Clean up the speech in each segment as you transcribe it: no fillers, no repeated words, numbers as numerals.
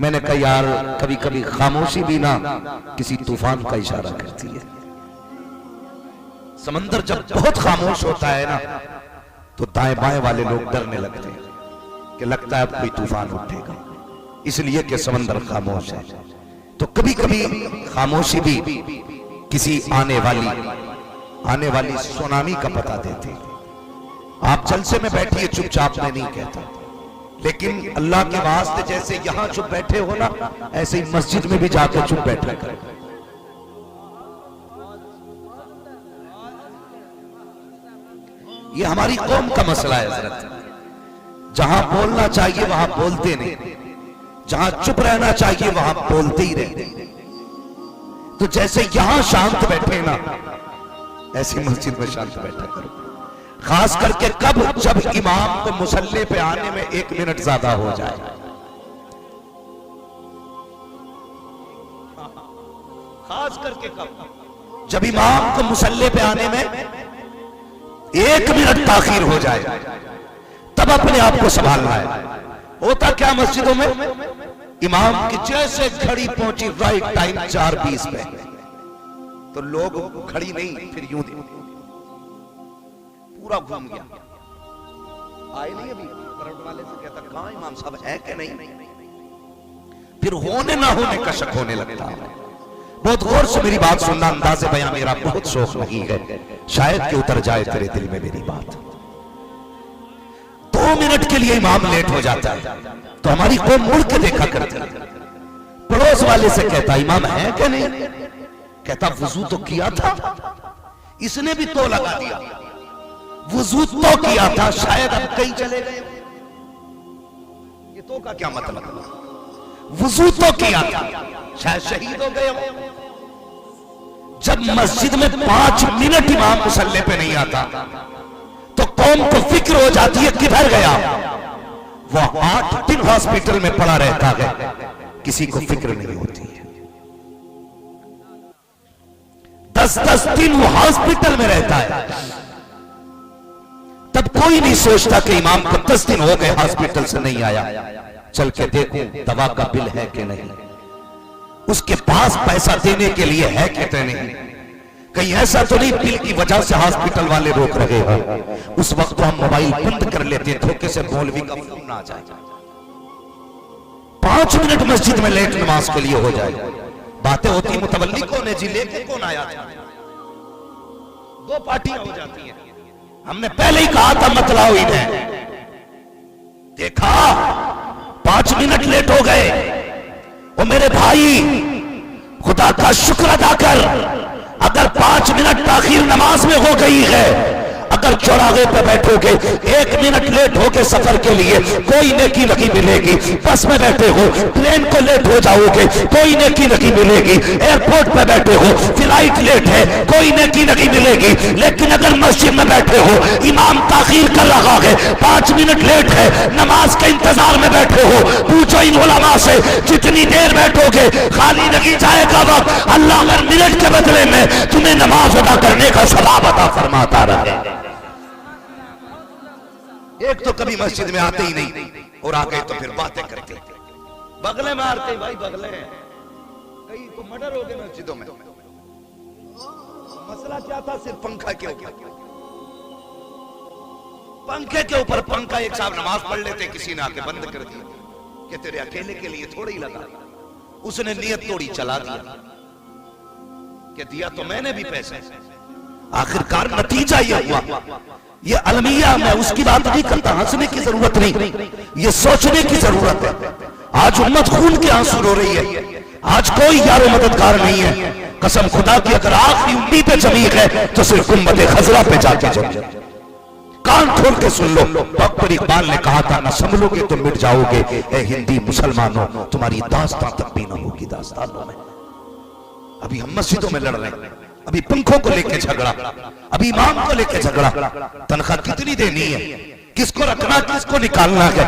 मैंने कहा यार कभी कभी खामोशी भी ना किसी तूफान का इशारा करती है। समंदर जब बहुत खामोश होता है ना तो दाएं बाएं वाले लोग डरने लगते हैं कि लगता है अब कोई तूफान उठेगा, इसलिए कि समंदर खामोश है। तो कभी कभी खामोशी भी किसी आने वाली सुनामी का पता देते। आप जलसे में बैठिए चुपचाप, मैं नहीं कहता, लेकिन अल्लाह के वास्ते जैसे यहां चुप बैठे हो ना, ऐसे ही मस्जिद में भी जाकर चुप बैठा करें। ये हमारी कौम का मसला है हज़रत। जहां बोलना चाहिए वहां बोलते नहीं, जहां चुप रहना चाहिए वहां बोलते ही रहते। तो जैसे यहां शांत बैठे ना, ऐसी मस्जिद में शांत बैठा करो। खास करके कब, जब इमाम को मुसल्ले पे आने में 1 मिनट ज्यादा हो जाए। खास करके कब, जब इमाम को मुसल्ले पे आने में 1 मिनट ताखीर हो जाए, तब अपने आप को संभालना है। होता क्या मस्जिदों में, इमाम की जैसे घड़ी पहुंची राइट टाइम 4:20 पे, तो लोग खड़ी नहीं, फिर यूं पूरा घूम गया, आए नहीं अभी करंट वाले से कहता कहां इमाम साहब है कि नहीं, फिर होने ना होने का शक होने लगता है। बहुत गौर से मेरी बात सुनना, अंदाज़े बयां मेरा बहुत शौक नहीं है, शायद कि उतर जाए तेरे दिल में मेरी बात। 2 मिनट के लिए इमाम लेट हो जाता है तो हमारी कौम मुड़ के देखा करती है। पड़ोस वाले से कहता इमाम है कि नहीं, कहता वुजू तो किया था, इसने भी तो लगा दिया, वुजू तो किया था, शायद अब कहीं चले गए। ये तो का क्या मतलब, वुजू तो किया था, शायद शहीद हो गए। जब मस्जिद में 5 मिनट इमाम मुसल्ले पे नहीं आता तो कौम को फिक्र हो जाती है किधर गया। वो 8 दिन हॉस्पिटल में पड़ा रहता है, किसी को फिक्र नहीं होती है। 10-10 दिन वो हॉस्पिटल में रहता है, तब कोई नहीं सोचता कि इमाम को 10 दिन हो गए हॉस्पिटल से नहीं आया, चल के देखूं दवा का बिल है कि नहीं, उसके पास पैसा देने के लिए है कि नहीं, कहीं ऐसा तो नहीं बिल की वजह से हॉस्पिटल वाले रोक रहे हो। उस वक्त तो हम मोबाइल बंद कर लेते हैं, धोखे से मौलवी का फोन ना आ जाए। 5 मिनट मस्जिद में लेट नमाज के लिए हो जाए, बातें होती मुतवल्ली कौन है जी, लेके कौन आया था, 2 पार्टियां हो जाती हैं। हमने पहले ही कहा था मत लाओ इन्हें, देखा 5 मिनट लेट हो गए। ओ मेरे भाई, खुदा का शुक्र अदा कर, अगर 5 मिनट ताखीर नमाज में हो गई है, अगर चौराहे पे बैठोगे 1 मिनट लेट होके सफर के लिए कोई नेकी नहीं मिलेगी। बस में बैठे हो, ट्रेन को लेट हो जाओगे, कोई नेकी नहीं मिलेगी। एयरपोर्ट पे बैठे हो, फ्लाइट लेट है, कोई नेकी नहीं मिलेगी। लेकिन अगर मस्जिद में बैठे हो, इमाम ताखीर कर रहा है, 5 मिनट लेट है, नमाज के इंतजार में बैठे हो, पूछो इन उलमा से, जितनी देर बैठोगे खाली नहीं जाएगा वक्त। अल्लाह हर मिनट के बदले में तुम्हें नमाज अदा करने का सवाब अता फरमाता रहे। एक तो कभी मस्जिद में आते ही नहीं, और आ गए तो फिर बातें करते, बगले मारते, भाई बगले कई तो मर्डर हो गए मस्जिदों में। मसला क्या था, सिर्फ पंखा के ऊपर, पंखे के ऊपर पंखा। एक साहब नमाज पढ़ लेते, किसी ने आके बंद कर दिया कि तेरे अकेले के लिए थोड़ा ही लगा, उसने नियत तोड़ी, चला दिया कि दिया तो मैंने भी पैसे। आखिरकार नतीजा ये हुआ। ये अलमिया, मैं उसकी बात नहीं करता, हंसने की जरूरत नहीं, ये सोचने की जरूरत है। आज उम्मत खून के आंसू रो रही है, आज कोई यारो मददगार नहीं है। कसम खुदा की अगर आखिरी उम्मीद पे जमी है तो सिर्फ उम्मत खजरा पे जाके जमी। कान खोल के सुन लो, डॉक्टर इकबाल ने कहा था, ना संभलोगे तो मिट जाओगे ए हिंदी मुसलमानों, तुम्हारी दास्तां तक भी ना होगी दास्तानों में। अभी हम मस्जिदों में लड़ रहे हैं, अभी पंखों को लेके झगड़ा, अभी इमाम को लेके झगड़ा, तनख्वाह कितनी देनी है, किसको रखना किसको निकालना है,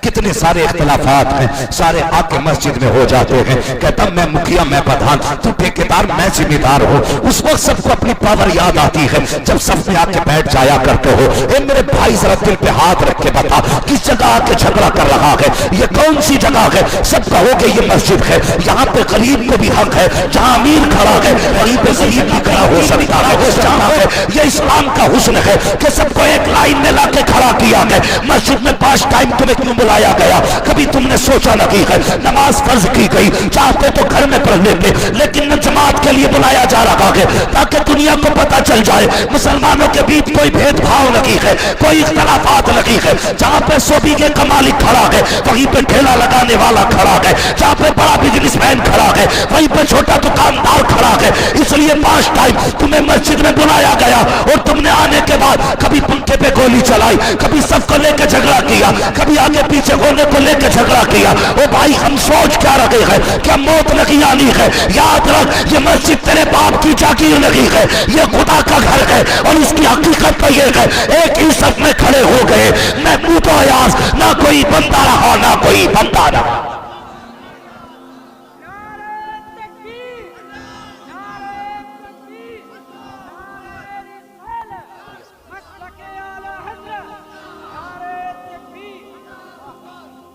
कितने सारे इख्तिलाफात हैं, सारे आके मस्जिद में हो जाते हैं। कहता मैं मुखिया, मैं प्रधान, तू ठेकेदार, मैं जिम्मेदार हो। उस वक्त सबको अपनी पावर याद आती है जब सब में आके बैठ जाया करते हो। ए मेरे भाई जरा दिल पे हाथ रख के बता, किस जगह आके झगड़ा कर रहा है, ये कौन सी जगह है? सब कहोगे ये मस्जिद है, यहाँ पे गरीब को भी हक है, जहाँ अमीर खड़ा है वहीं पे गरीब भी खड़ा हो सकता है। जहाँ है ये इस्लाम का हुस्न है कि सबको एक लाइन में लाके खड़ा किया है। मस्जिद में 5 टाइम तुम्हें क्यों बुलाया गया? कभी तुमने सोचा नहीं है? नमाज फर्ज की गई, चाहते तो घर में पढ़ लेते, लेकिन जमात के लिए बुलाया जा रहा है ताकि दुनिया को पता चल जाए मुसलमानों के बीच कोई भेदभाव नहीं है, कोई इख्तिलाफात नहीं है। जहाँ पे सोबीगे का मालिक खड़ा है वहीं पे ठेला लगाने वाला खड़ा है, जहाँ पे बड़ा बिजनेसमैन खड़ा है वहीं पे छोटा दुकानदार खड़ा है। इसलिए 5 टाइम तुम्हें मस्जिद में बुलाया गया और तुमने आने के बाद कभी पंखे पे गोली चलाई, कभी सबको लेकर झगड़ा किया, कभी आगे पीछे होने को लेकर झगड़ा किया। ओ भाई हम सोच क्या रहे हैं? क्या मौत नहीं आनी है? याद रख ये मस्जिद तेरे बाप की जागीर नहीं है, ये खुदा का घर है और इसकी हकीकत तो ये है एक ही सब में खड़े हो गए, मैं बूतो अयास, ना कोई बंदा रहा ना कोई बंदा रहा।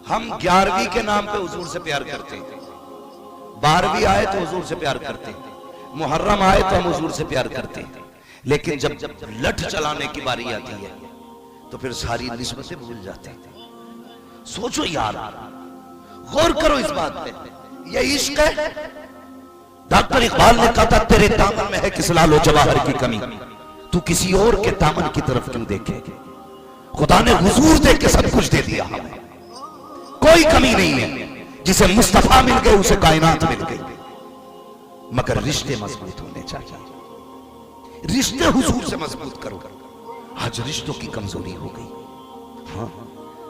हम 11वीं के नाम पे हुजूर से प्यार करते हैं, 12वीं आए तो हुजूर से प्यार करते हैं, मुहर्रम आए तो हम हुजूर से प्यार करते हैं, लेकिन जब लठ चलाने की बारी आती है तो फिर सारी निस्बतें भूल जाते हैं। सोचो यार, गौर करो इस बात पे, ये इश्क है। डॉक्टर इकबाल ने कहा था तेरे दामन में है किसलालो जवाहर की कमी, तू किसी और के दामन की तरफ क्यों देखे? खुदा ने हुजूर दे के सब कुछ दे दिया हमें, कोई कमी नहीं है। जिसे मुस्तफा मिल गए उसे कायनात मिल गई, मगर रिश्ते मजबूत होने चाहिए। रिश्ते हुजूर से मजबूत करो। आज रिश्तों की कमजोरी हो गई, हाँ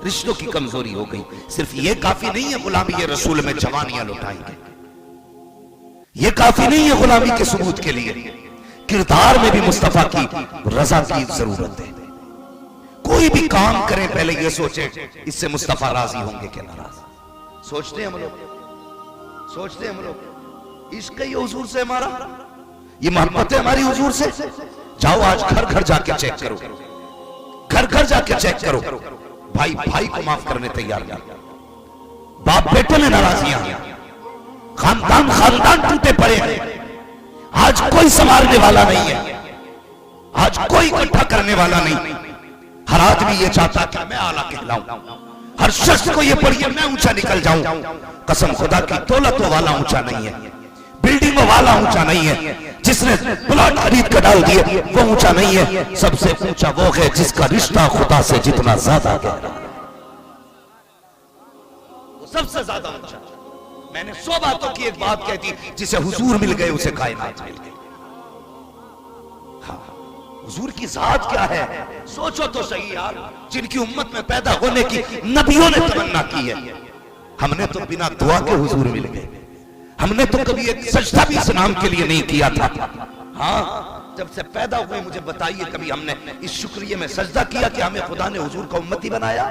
रिश्तों की कमजोरी हो गई। सिर्फ ये काफी नहीं है गुलामी ये रसूल में जवानियां लुटाएंगे, ये काफी नहीं है गुलामी के सबूत के लिए, किरदार में भी मुस्तफा की रजा की जरूरत है। कोई भी काम करें पहले ये सोचे इससे मुस्तफा राजी होंगे कि नाराज। सोचते हैं हम लोग, सोचते हैं हम लोग इश्क ही हुजूर से हमारा, ये मोहब्बत है हमारी हुजूर से। जाओ आज घर घर जाके चेक करो, घर घर जाके चेक करो, भाई भाई को माफ करने तैयार नहीं, बाप बेटे में नाराजियां, खानदान खानदान टूटे पड़े हैं। आज कोई संभालने वाला नहीं है, आज कोई इकट्ठा करने वाला नहीं। हर आदमी ये चाहता कि मैं आला कहलाऊं, हर शख्स को ये पढ़िए मैं ऊंचा निकल जाऊं। कसम खुदा की दौलतों वाला ऊंचा नहीं है, बिल्डिंगों वाला ऊंचा नहीं है, जिसने प्लॉट खरीद कर डाल दिए वो ऊंचा नहीं है। सबसे ऊंचा वो है जिसका रिश्ता खुदा से जितना ज्यादा गहरा, वो सबसे ज्यादा ऊंचा। मैंने 100 बातों की एक बात कहती, जिसे हुजूर मिल गए उसे कायनात मिल गई। हाँ, हुजूर की जात क्या है सोचो तो सही यार, जिनकी उम्मत में पैदा होने की नबियों ने तमन्ना की है। हमने तो बिना दुआ के हुजूर मिल गए, हमने तो कभी एक सजदा भी इस नाम के लिए नहीं किया था। हाँ, जब से पैदा हुए मुझे बताइए कभी हमने इस शुक्रिया में सजदा किया कि हमें खुदा ने हुजूर का उम्मती बनाया?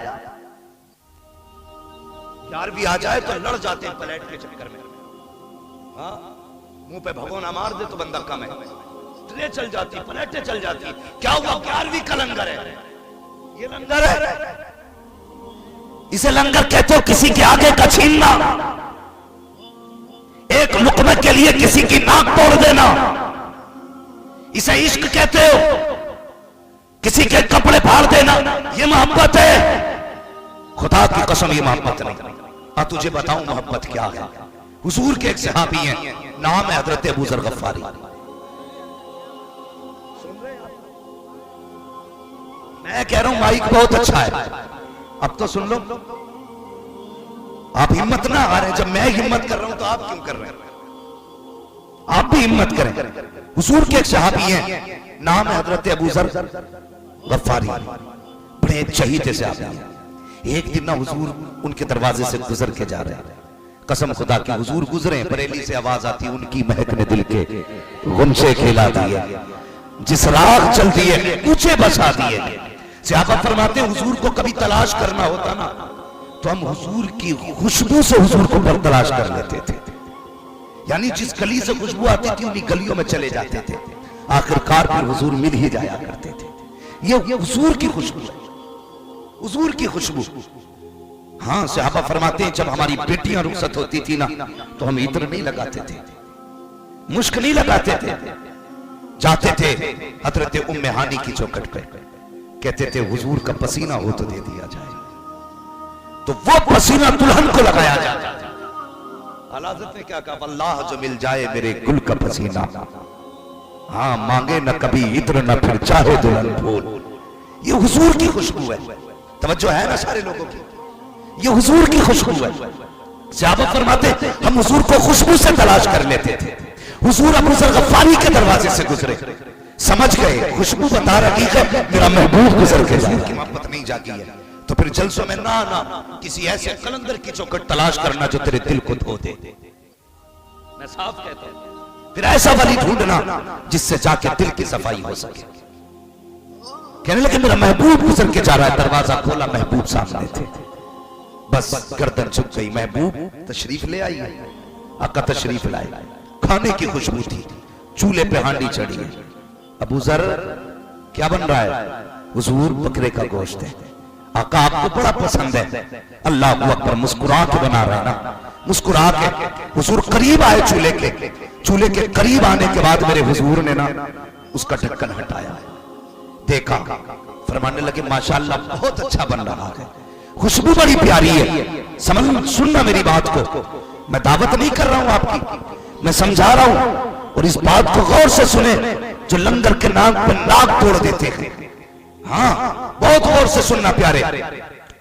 यार भी आ जाए तो लड़ जाते हैं प्लेट के चक्कर में। हाँ, मुंह पे भगोना मार दे तो बंदा कम है, ट्रे चल जाती, प्लेटें चल जाती। क्या हुआ? 11वीं का लंगर है, ये लंगर है, इसे लंगर कहते हो किसी के आगे का छीनना, एक लुकमे के लिए किसी की नाक तोड़ देना, इसे इश्क कहते हो, किसी के कपड़े फाड़ देना, ये मोहब्बत है? खुदा की कसम ये मोहब्बत नहीं। आ तुझे बताऊं मोहब्बत क्या है। हुजूर के एक सहाबी हैं, नाम है हजरत अबू जर गफ्फारी। मैं कह रहा हूं माइक बहुत अच्छा है, अब तो सुन लो। आप हिम्मत ना हारे, जब मैं हिम्मत कर रहा हूं तो आप क्यों कर रहे हैं? आप भी हिम्मत करें। हुजूर के एक सहाबी हैं, नाम है हजरत अबू जर गफ्फारी, बड़े चहीते से आप। एक दिन ना हुजूर उनके दरवाजे से गुजर के जा रहे हैं, कसम खुदा की हुजूर गुजरे, बरेली से आवाज आती, उनकी महक ने दिल के गुमसे खिला दिए, जिस राह चल दिए ऊंचे बसा दिए, सहाबा फरमाते हैं हुजूर को कभी तलाश करना होता ना तो हम हुजूर की खुशबू से हुजूर को पर तलाश कर लेते थे। यानी जिस गली से खुशबू आती थी उन्हीं गलियों में चले जाते थे, आखिरकार फिर हुजूर मिल ही जाया करते थे। ये हुजूर की खुशबू है, हुजूर की खुशबू। हाँ, सहाबा फरमाते हैं जब हमारी बेटियां रुखसत होती थी ना तो हम इत्र नहीं लगाते थे, मुश्क नहीं लगाते थे, जाते थे हजरत उम्मे हानी की चौखट पे, कहते थे हुजूर का पसीना हो तो दे दिया जाए, तो वो पसीना दुल्हन को लगाया जाए। हज़रत ने क्या कहा, अल्लाह जो मिल जाए मेरे गुल का पसीना, हाँ मांगे न कभी इत्र न फिर चाहे दुल्हन फूल। ये हुजूर की खुशबू है, तवज्जो है ना सारे लोगों की, ये हुजूर की खुशबू है। सहाबा फरमाते हम हुजूर को खुशबू से तलाश कर लेते थे। हुजूर अबू ज़र गफ़ारी के दरवाजे से गुजरे, समझ गए खुशबू बता रही है मेरा महबूब गुजर के जाए, की मोहब्बत नहीं जागी है। तो फिर जलसों में ना किसी ऐसे कलंदर की चौखट तलाश करना जो तेरे दिल को धो दे। मैं साफ कहता हूं, फिर ऐसा वली ढूंढना जिससे जाके दिल की सफाई हो सके। कहने लगे मेरा महबूब गुजर के जा रहा है, दरवाजा खोला, महबूब सामने थे, बस गर्दन झुक गई। महबूब तशरीफ ले आई, आका तशरीफ लाए, खाने की खुशबू थी, चूल्हे पे हांडी चढ़ी है। अबू ज़र क्या बन रहा है? हुजूर बकरे का गोश्त है, आका आपको बड़ा पसंद है। अल्लाह अकबर, मुस्कुरा के बना रहा है ना, मुस्कुरा के। हुजूर करीब आए चूल्हे के करीब आने के बाद मेरे हुजूर ने ना उसका ढक्कन हटाया, देखा, फरमाने लगे माशाअल्लाह बहुत अच्छा बन रहा है, खुशबू बड़ी प्यारी है। समझ, सुनना मेरी बात को, मैं दावत नहीं कर रहा हूं आपकी, मैं समझा रहा हूं, और इस बात को गौर से सुने जो लंगर के नाम पर नाक तोड़ देते हैं। हाँ, बहुत गौर से सुनना प्यारे,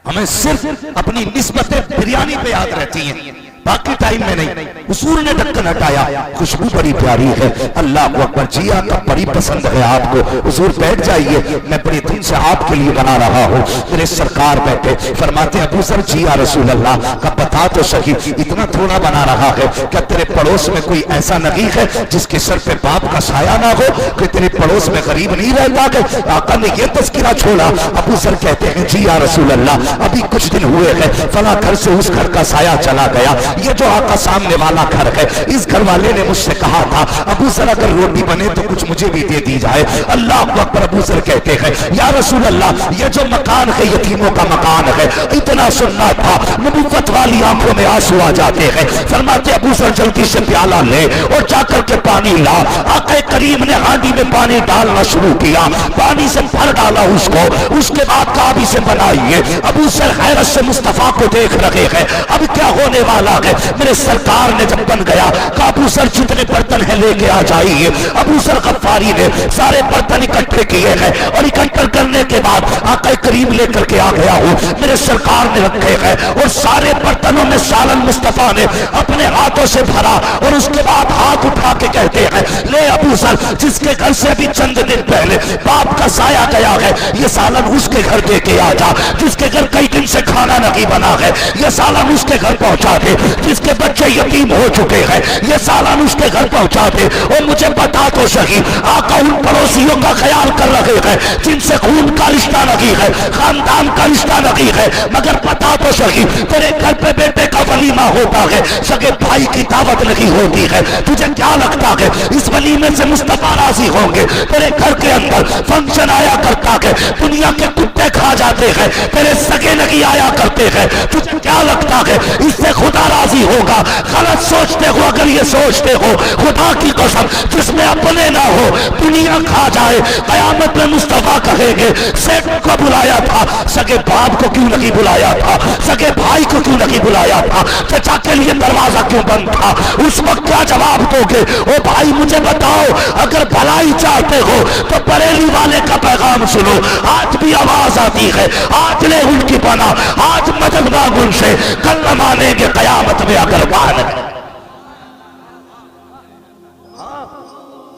हमें सिर्फ अपनी निस्बतें बिरयानी पे याद रहती हैं, बाकी टाइम में नहीं। हुजूर ने ढक्कन हटाया, खुशबू बड़ी प्यारी है, अल्लाह अकबर, जिया का बड़ी पसंद है आपको। हुजूर बैठ जाइए, मैं बड़ी धुन से आपके लिए बना रहा हूँ। मेरे सरकार बैठे, फरमाते अबू ज़र जी या रसूल अल्लाह, का बता तो सही इतना थोड़ा बना रहा है, क्या तेरे पड़ोस में कोई ऐसा नगी है जिसके सर पे बाप का साया ना हो? कि तेरे पड़ोस में गरीब नहीं रहता? कि आका ने यह तस्किरा छोड़ा। अबू ज़र कहते हैं जी या रसूल अल्लाह, अभी कुछ दिन हुए हैं, फला घर से उस घर का साया चला गया, ये जो आका सामने वाला घर है, इस घर वाले ने मुझसे कहा था अबू ज़र अगर रोटी बने तो कुछ मुझे भी दे दी जाए। अल्लाह अकबर, अबू ज़र कहते हैं या रसूल अल्लाह, ये जो मकान है यतीमों का मकान है, इतना सुनना था नबुव्वत वाली आंखों में आंसू आ जाते हैं। फरमाते अबू ज़र जल्दी से प्याला ले और जाकर के पानी ला। आका करीम ने हांडी में पानी डालना शुरू किया, पानी से भर डाला उसको, उसके बाद कहा इसे बनाइए। अबू ज़र हैरत से मुस्तफा को देख रहे हैं, अब क्या होने वाला है? मेरे सरकार ने जब बन गया, अबू ज़र जितने बर्तन है लेके आ जाइए। अबू ज़र गफ़ारी ने सारे बर्तन इकट्ठे किए हैं और इकट्ठे करने के बाद आका करीम लेकर के आ गया हूँ, मेरे सरकार ने रखे हैं, और सारे बर्तनों में सालन मुस्तफा ने अपने हाथों से भरा, और उसके बाद हाथ उठा के कहते हैं ले अबू ज़र, जिसके घर से अभी चंद दिन पहले बाप का साया गया है, ये सालन उसके घर दे के आ जा। जिसके घर कई दिन से खाना नहीं बना है, ये सालन उसके घर पहुंचा दे। जिसके बच्चे यतीम हो चुके हैं, ये सालन उसके घर पहुंचा दे। और मुझे बता तो सही, आका उन पड़ोसियों का ख्याल कर रहे हैं जिनसे खून का रिश्ता नहीं है, खानदान का रिश्ता नहीं है, मगर बता तो सही तेरे घर पे बेटे का वलीमा होता है, सगे भाई की दावत नहीं होती है, तुझे क्या लगता है इस वलीमे से मुस्तफा राजी होंगे? तेरे घर के अंदर फंक्शन आया करता है, दुनिया के कुत्ते खा जाते हैं, तेरे सगे नहीं आया करते हैं, तुझे क्या लगता है इससे खुदा राजी होगा? गलत सोचते हो अगर ये सोचते हो, खुदा की कसम जिसमें अपने ना हो दुनिया खा जाए, कयामत में मुस्तफा कहेंगे सेठ को बुलाया था, सगे बाप को क्यों नहीं बुलाया था, सगे भाई को क्यों नहीं बुलाया था, चचा के लिए दरवाजा क्यों बंद था? उस वक्त क्या जवाब दोगे? ओ भाई मुझे बताओ, अगर भलाई चाहते हो तो बरेली वाले का पैगाम सुनो, आज भी आवाज आती है, आज ले उनकी बना, आज मदद मांग उनसे, कल न मानेंगे कयामत में अगर मान।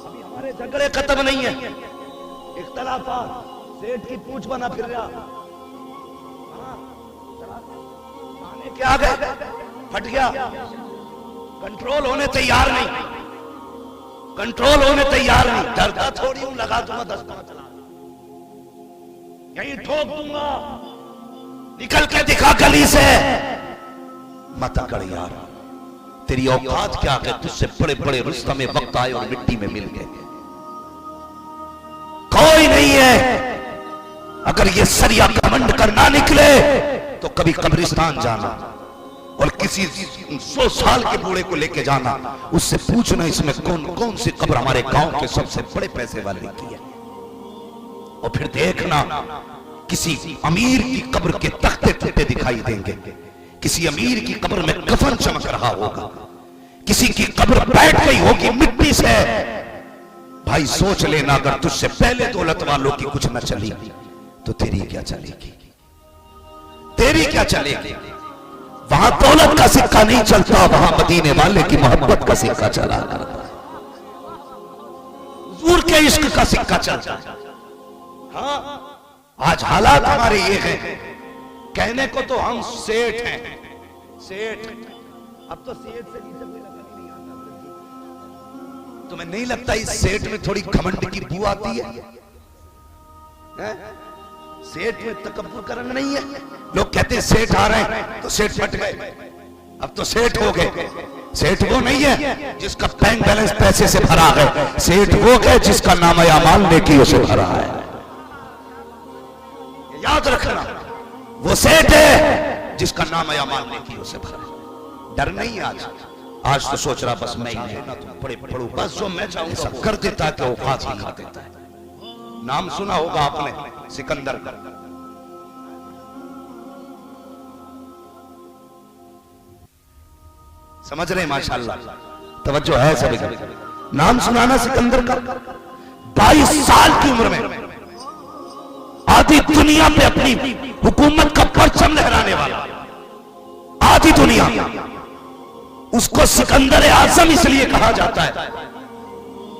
अभी हमारे झगड़े खत्म नहीं है, इख्तलाफात सेठ की पूछ बना फिर रहा, क्या गए फट गया, कंट्रोल होने तैयार नहीं, कंट्रोल होने तैयार नहीं, डरता थोड़ी हूं, लगा दूंगा 10 चला। यहीं ठोक दूंगा, निकल के दिखा गली से। मत अकड़ यार, तेरी औकात क्या है? तुझसे बड़े बड़े रुस्तम में वक्त आए और मिट्टी में मिल गए। कोई नहीं है। अगर ये सरिया घमंड करना निकले तो कभी कब्रिस्तान जाना और किसी 100 साल के बूढ़े को लेके जाना, उससे पूछना इसमें कौन कौन सी कब्र हमारे गांव के सबसे बड़े पैसे वाले की है, और फिर देखना किसी अमीर की कब्र के तख्ते टूटे दिखाई देंगे, किसी अमीर की कब्र में कफन चमक रहा होगा, किसी की कब्र बैठ गई होगी मिट्टी से। भाई सोच लेना, अगर तुझसे पहले दौलत वालों की कुछ न चली तो तेरी क्या चलेगी? तेरी क्या चलेगी? वहां दौलत का सिक्का नहीं चलता, वहां मदीने वाले की मोहब्बत का सिक्का चला करता, हुजूर के इश्क का सिक्का चलता। हाँ, आज हालात हमारे ये हैं, कहने को तो हम सेठ हैं, सेठ। अब तो सेठ से नीचे कोई रकम ही नहीं आता। तुम्हें नहीं लगता इस सेठ में थोड़ी घमंड की बू आती है? सेठ में तकब्बुर करना नहीं है। लोग कहते हैं सेठ आ रहे हैं तो सेठ फट गए, अब तो सेठ हो गए। सेठ वो नहीं है जिसका बैंक बैलेंस पैसे से भरा है, सेठ वो है जिसका नाम अमाल नेकियों से भरा है। याद रखना, वो सेठ है जिसका नाम अमाल नेकियों से भरा है। डर नहीं आज। आज तो सोच रहा बस मैं ही लेना तुम बड़े पढ़ू, बस जो मैं चाहूं सब कर देता है, तो औकात ही खा देता है। नाम सुना होगा आपने सिकंदर का। समझ रहे माशाल्लाह, तवज्जो है सभी का। नाम सुनाना सिकंदर का। 22 साल की उम्र में आधी दुनिया पे अपनी हुकूमत का परचम लहराने वाला, आधी दुनिया, उसको सिकंदर आजम इसलिए कहा जाता है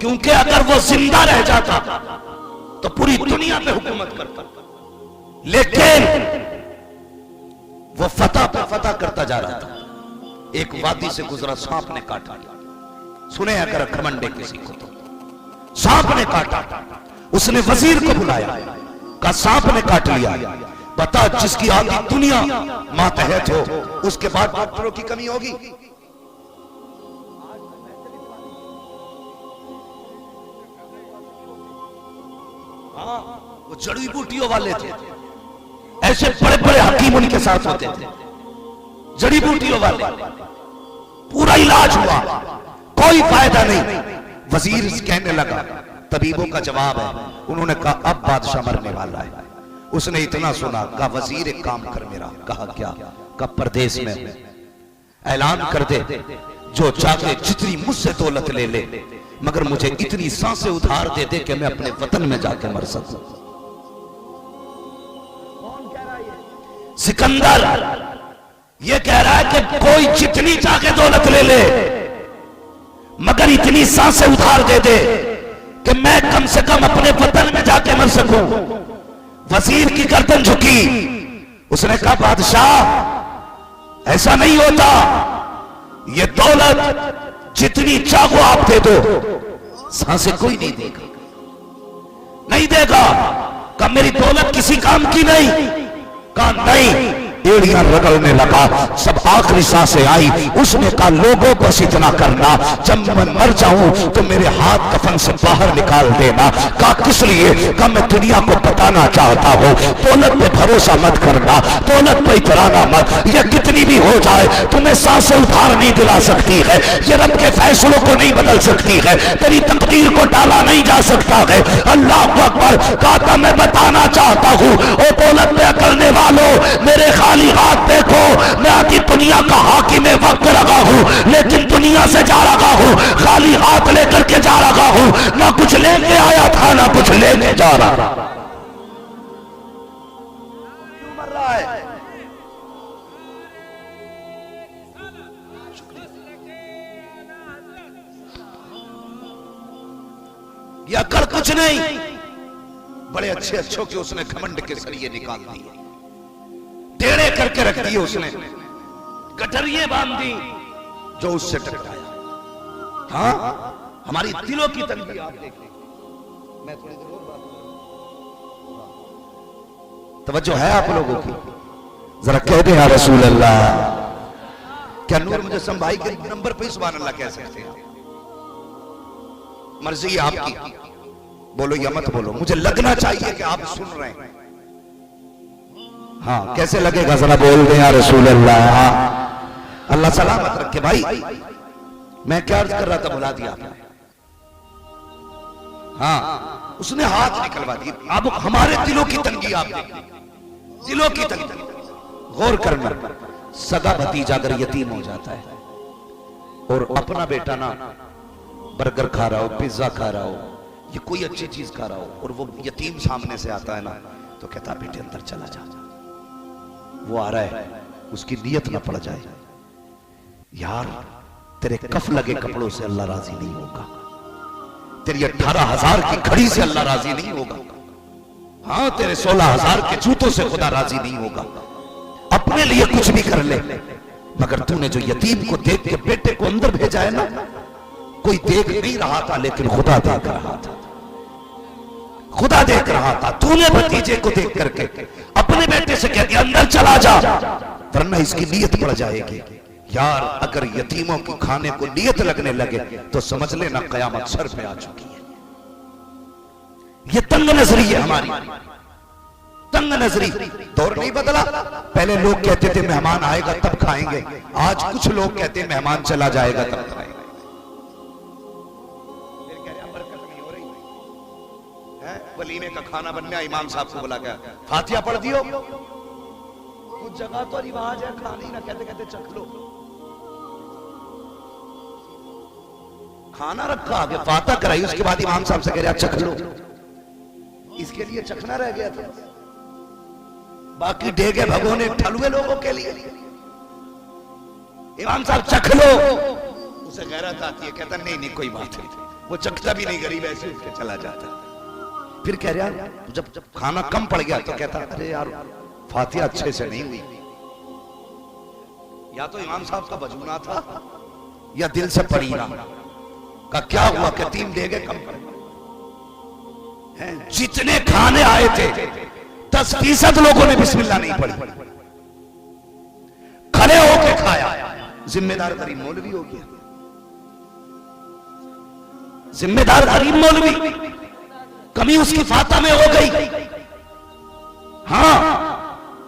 क्योंकि अगर वो जिंदा रह जाता तो पूरी दुनिया पे हुकूमत करता, लेकिन वो फतह पे फतह करता जा रहा था। एक वादी से गुजरा, सांप ने काटा। सुने अगर घमंडे किसी को तो, सांप ने काटा। उसने वजीर को बुलाया, कहा सांप ने काट लिया, बता जिसकी आधी दुनिया मातहत हो, उसके बाद डॉक्टरों की कमी होगी? हाँ, वो जड़ी बूटियों वाले थे, ऐसे बड़े बड़े हकीम उनके साथ होते थे, जड़ी बूटियों वाले। पूरा इलाज हुआ, कोई फायदा नहीं। वजीर कहने लगा, तबीबों का जवाब है, उन्होंने कहा अब बादशाह मरने वाला है। उसने इतना सुना, कहा वजीर एक काम कर मेरा। कहा क्या? कहा परदेश में ऐलान कर दे, जो चाहे जितनी मुझसे दौलत ले ले, मगर मुझे इतनी सांसें उधार दे दे कि मैं अपने वतन में जाके मर सकूं। सिकंदर ये कह रहा है कि कोई जितनी चाहे दौलत ले ले, मगर इतनी सांसें उधार दे दे कि मैं कम से कम अपने वतन में जाके मर सकूं। वजीर की गर्दन झुकी। उसने कहा बादशाह ऐसा नहीं होता, ये दौलत जितनी चाहो आप दे दो, सांसें कोई नहीं देगा, नहीं देगा। कहा मेरी दौलत किसी काम की नहीं। कहा नहीं। एड़ियां रगड़ने लगा, सब आखिरी सांसें आई। उसने कहा लोगों बस इतना करना, जब मैं मर जाऊं तो मेरे हाथ कफन से बाहर निकाल देना। कहा किस लिए? कहा मैं दुनिया को बताना चाहता हूं, दौलत पे भरोसा मत करना, दौलत पे इतराना मत, ये कितनी भी हो जाए तुम्हें सांसें उधार नहीं दिला सकती है, ये रब के फैसलों को नहीं बदल सकती है, तेरी तकदीर को टाला नहीं जा सकता है। अल्लाह अकबर। कहा मैं बताना चाहता हूं, ओ दौलत पे अकड़ने वालों, मेरे खाली हाथ देखो, मैं आधी दुनिया का हाकिम वक्त लगा हूं, लेकिन दुनिया से जा रहा हूं, खाली हाथ लेकर के जा रहा हूं, ना कुछ लेके आया था ना कुछ लेने जा रहा। क्यों मर रहा है? या कर कुछ नहीं। बड़े अच्छे अच्छों के उसने घमंड के सरिये निकाल दिए, टेढ़े करके रख दिए, उसने गठरिये बांध दी जो उससे टकराया। हाँ, हमारी दिलों की तंगी आप देखें। मैं थोड़ी देर और बात तवज्जो है आप लोगों की? जरा कह दे या रसूल अल्लाह। क्या नूर मुजस्सम भाई के नंबर पे सुभान अल्लाह कह सकते हैं? मर्जी है आपकी, बोलो या मत बोलो, मुझे लगना चाहिए कि आप सुन रहे हैं। हाँ, कैसे लगेगा जरा बोल दे या रसूल अल्लाह। अल्लाह सलामत रखे भाई। मैं क्या अर्ज कर रहा था, बुला दिया आपने। हाँ, उसने हाथ निकलवा दिए। अब हमारे दिलों की तंगी आप देखिए, दिलों की तंगी। गौर करना, सगा भतीजा अगर यतीम हो जाता है और अपना बेटा ना बर्गर खा रहा हो, पिज्जा खा रहा हो, ये कोई अच्छी चीज खा रहा हो, और वो यतीम सामने से आता है ना, तो कहता बेटे अंदर चला जा, वो आ रहा है, उसकी नियत ना पड़ जाए, यार तेरे कफ लगे कपड़ों से अल्लाह राजी नहीं होगा, तेरी 18,000 की घड़ी से अल्लाह राजी नहीं होगा, हाँ तेरे 16,000 के जूतों से खुदा राजी नहीं होगा। अपने लिए कुछ भी कर ले, मगर तूने जो यतीम को देख के बेटे को अंदर भेजा है ना, कोई देख नहीं रहा था लेकिन खुदा देख रहा था, खुदा देख रहा था। तूने भतीजे को देख करके अपने बेटे से कह दिया अंदर चला जा, वरना इसकी नीयत पड़ जाएगी। यार अगर यतीमों की खाने को नीयत लगने लगे तो समझ लेना कयामत सर पे आ चुकी है। ये तंग नजरी है हमारी, तंग नजरी। दौर नहीं बदला, पहले लोग कहते थे मेहमान आएगा तब खाएंगे, आज कुछ लोग कहते हैं मेहमान चला जाएगा तब खाएंगे। वलीमे का खाना बनने, इमाम साहब को बुला गया, फातिहा पढ़ दियो। कुछ जगह तो रिवाज है खाने ना, कहते कहते चख लो। खाना रखा, आगे फातिहा कराई, उसके बाद इमाम साहब से कह रहा चख लो। इसके लिए चखना रह गया था, बाकी डेगे भगोने ठलुए लोगों के लिए। इमाम साहब चख लो, उसे गैरत आती है, कहता नहीं नहीं कोई बात नहीं, वो चखता भी नहीं, गरीब ऐसे उठ के चला जाता। फिर कह रहा जब जब खाना कम पड़ गया तो कहता अरे यार फातिहा अच्छे से नहीं हुई, या तो इमाम साहब का बजूना था या दिल से पढ़ी ना। का क्या हुआ कि 3 डेगे कम पड़ गए। जितने खाने आए थे 10% लोगों ने बिस्मिल्लाह नहीं पढ़ी, खड़े होके खाया। जिम्मेदार गरीब मौलवी हो गया, जिम्मेदार गरीब मौलवी, कमी उसकी फातिहा में हो गई। हाँ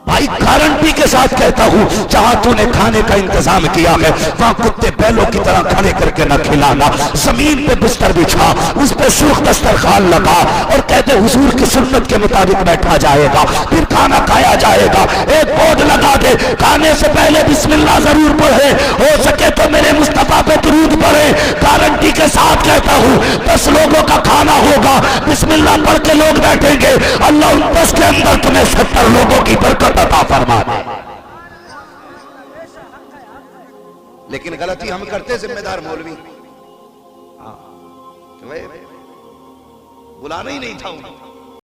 भाई गारंटी के साथ कहता हूं, जहां तूने खाने का इंतजाम किया है वहां कुत्ते बैलों की तरह खड़े करके न खिलाना। जमीन पे बिस्तर बिछा, उस पे सुर्ख दस्तरखान लगा और कहते हुजूर की सुन्नत के मुताबिक बैठा जाएगा, फिर खाना खाया जाएगा। एक बोर्ड लगा दे, खाने से पहले बिस्मिल्लाह जरूर पढ़े, हो सके तो मेरे मुस्तफा पे दुरूद पढ़े। गारंटी के साथ कहता हूं 10 लोगों का खाना होगा, बिस्मिल्लाह पढ़ के लोग बैठेंगे, अल्लाह उन 10 के अंदर तुम्हें 70 लोगों की बरकत अता फरमा दे। लेकिन गलती हम करते जिम्मेदार मौलवी, बुलाना ही नहीं था उन्हें।